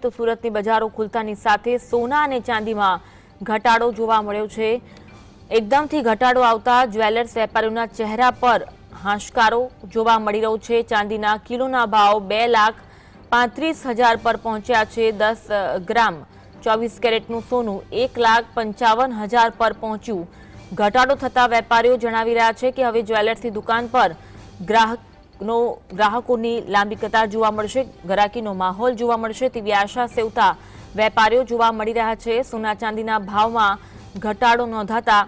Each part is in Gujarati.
તો સુરતની બજારો ખુલતાની સાથે સોના અને ચાંદીમાં ઘટાડો જોવા મળ્યો છે। એકદમથી ઘટાડો આવતા જ્વેલર્સ વેપારીઓના ચહેરા પર હાશકારો જોવા મળી રહ્યો છે। ચાંદીના કિલોના ભાવ 2,35,000 પર પહોંચ્યા છે। 10 ગ્રામ 24 કેરેટનું સોનું 1,55,000 પર પહોંચ્યું। ઘટાડો થતા વેપારીઓ જણાવી રહ્યા છે કે હવે જ્વેલર્સની દુકાન પર ગ્રાહકોની લાંબી કતાર જોવા મળશે, ગરાકીનો માહોલ જોવા મળશે તેવી આશા સેવતા વેપારીઓ જોવા મળી રહ્યા છે। સોના ચાંદીના ભાવમાં ઘટાડો નોંધાતા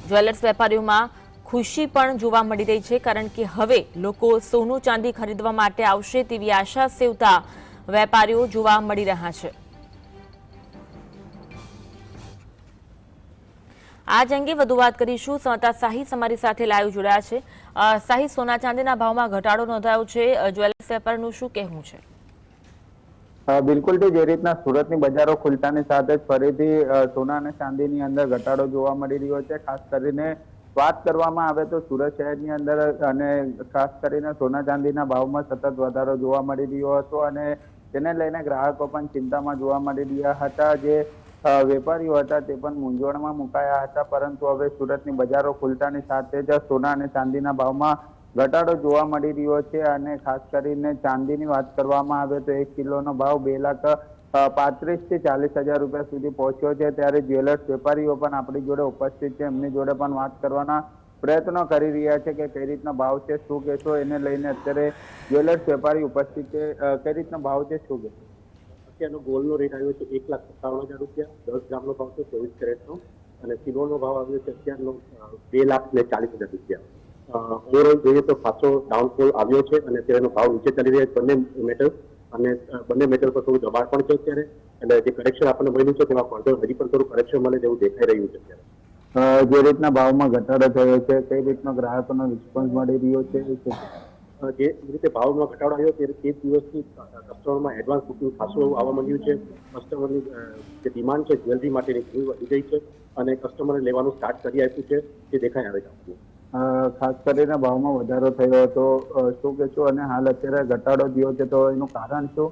જ્વેલર્સ વેપારીઓમાં ખુશી પણ જોવા મળી રહી છે, કારણ કે હવે લોકો સોનું ચાંદી ખરીદવા માટે આવશે તેવી આશા સેવતા વેપારીઓ જોવા મળી રહ્યા છે। આજ અંગે વધુ વાત કરીશું। સંવાદદાતા સાહિસ અમારી સાથે લાઈવ જોડાયા છે। સાહિસ, સોના ચાંદીના ભાવમાં ઘટાડો નોંધાયો છે, જ્વેલર્સ વેપારનું શું કહેવું છે? બિલકુલ જે રીતના સુરતની બજારો ખુલતાની સાથે જ ફરીથી સોના અને ચાંદીની અંદર ઘટાડો જોવા મળી રહ્યો છે। ખાસ કરીને વાત કરવામાં આવે તો સુરત શહેરની અંદર અને ખાસ કરીને સોના ચાંદીના ભાવમાં સતત વધારો જોવા મળી રહ્યો હતો અને તેને લઈને ગ્રાહકો પણ ચિંતામાં જોવા મળી રહ્યા હતા। જે વેપારીઓ હતા તે પણ મૂંઝવણમાં મુકાયા હતા, પરંતુ હવે સુરતની બજારો ખુલતાની સાથે જ સોના અને ચાંદીના ભાવમાં ઘટાડો જોવા મળી રહ્યો છે અને ખાસ કરીને ચાંદીની વાત કરવામાં આવે તો 1 કિલોનો ભાવ 2,35,000 થી 40,000 રૂપિયા સુધી પહોંચ્યો છે। ત્યારે જ્વેલર્સ વેપારીઓ પણ આપણી જોડે ઉપસ્થિત છે, એમની જોડે પણ વાત કરવાના પ્રયત્નો કરી રહ્યા છે કે કઈ રીતના ભાવ છે, શું કહેશો એને લઈને અત્યારે જ્વેલર્સ વેપારી ઉપસ્થિત છે, કઈ રીતના ભાવ છે, શું કહેશો? અત્યારનો ગોલ્ડનો રેટ આવ્યો છે 1,57,000 રૂપિયા, 10 ગ્રામનો ભાવ છે 24 કેરેટનો, અને સિલ્વરનો ભાવ આવ્યો છે અત્યારનો 2,40,000 રૂપિયા। ઓવરઓલ જોઈએ તો પાછો ડાઉનફોલ આવ્યો છે અને અત્યારેનો ભાવ નીચે ચાલી રહ્યા છે બંને મેટલ, અને બંને મેટલ પર થોડું દબાણ પણ છે અત્યારે, એટલે જે કરેક્શન આપણને મળ્યું છે તેમાં ફર્ધર હજી પણ થોડું કરેક્શન મળે તેવું દેખાઈ રહ્યું છે અત્યારે। જે રીતના ભાવમાં ઘટાડો થયો છે, કઈ રીતનો ગ્રાહકોનો રિસ્પોન્સ મળી રહ્યો છે? જે રીતે ભાવમાં ઘટાડો આવ્યો તે દિવસથી કસ્ટમરમાં એડવાન્સ બુકિંગ ખાસું એવું આવવા માંડ્યું છે। કસ્ટમરની જે ડિમાન્ડ છે જ્વેલરી માટેની ઘણી વધી ગઈ છે અને કસ્ટમરે લેવાનું સ્ટાર્ટ કરી આપ્યું છે, તે દેખાઈ આવે છે। ખાસ કરીને ભાવમાં વધારો થયો હતો, શું કહેશો? અને હાલ અત્યારે ઘટાડો થયો છે તો એનું કારણ શું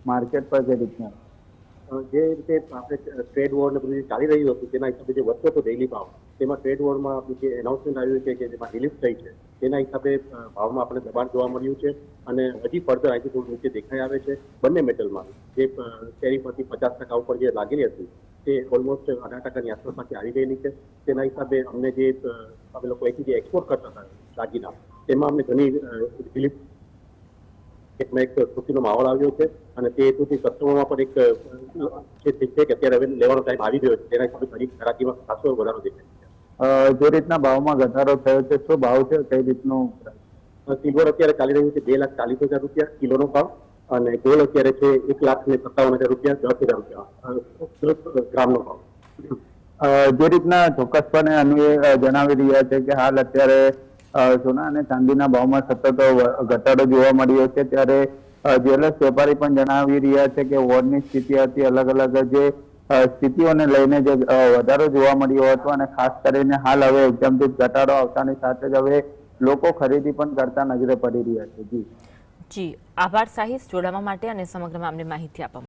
માર્કેટ પર? જે રીતના જે રીતે આપણે ટ્રેડ વોર ને બધું ચાલી રહ્યું હતું તેના હિસાબે જે વધતો હતો ડેઇલી ભાવ, તેમાં ટ્રેડ વોરમાં જે એનાઉન્સમેન્ટ આવ્યું છે કે જેમાં રિલીફ થઈ છે તેના હિસાબે ભાવમાં આપણે દબાણ જોવા મળ્યું છે અને હજી ફર્ધર અહીંથી થોડું નીચે દેખાઈ આવે છે। બંને મેટલમાં જે ટેરિફમાંથી 50% ઉપર જે લાગેલી હતી તે ઓલમોસ્ટ 18% આસપાસમાંથી આવી ગયેલી છે। તેના હિસાબે અમને જે અમે લોકો અહીંથી જે એક્સપોર્ટ કરતા હતા દાગીના, તેમાં અમને ઘણી રિલીફ એક ખુશીનો માહોલ આવ્યો છે અને તે હેતુથી કસ્ટમરમાં પણ એક છે કે અત્યારે હવે લેવાનો ટાઈમ આવી ગયો છે, તેના હિસાબે ઘણી ગ્રાહકીમાં ખાસો વધારો દેખાય છે। જે રીતના ભાવમાં ઘટાડો થયો છે, શું ભાવ છે, કઈ રીતનું? સિલ્વર અત્યારે ચાલી રહ્યું છે 2,40,000 રૂપિયા કિલોનો ભાવ, અને ગોલ્ડ અત્યારે છે 1,57,000 રૂપિયા, 10,000 રૂપિયા 10 ગ્રામનો ભાવ। જે રીતના ચોક્કસપણે અન્વય જણાવી રહ્યા છે કે હાલ અત્યારે સોના અને ચાંદીના ભાવમાં સતત ઘટાડો જોવા મળ્યો છે, ત્યારે જ્વેલર્સ વેપારી પણ જણાવી રહ્યા છે કે વોરની સ્થિતિ હતી, અલગ અલગ જે સ્થિતિઓને લઈને જે વધારો જોવા મળ્યો હતો અને ખાસ કરીને હાલ હવે એકદમથી ઘટાડો આવતાની સાથે જ હવે લોકો ખરીદી પણ કરતા નજરે પડી રહ્યા છે। જી, આભાર સાહિસ જોડાવા માટે અને સમગ્ર મામલે માહિતી આપવા માટે।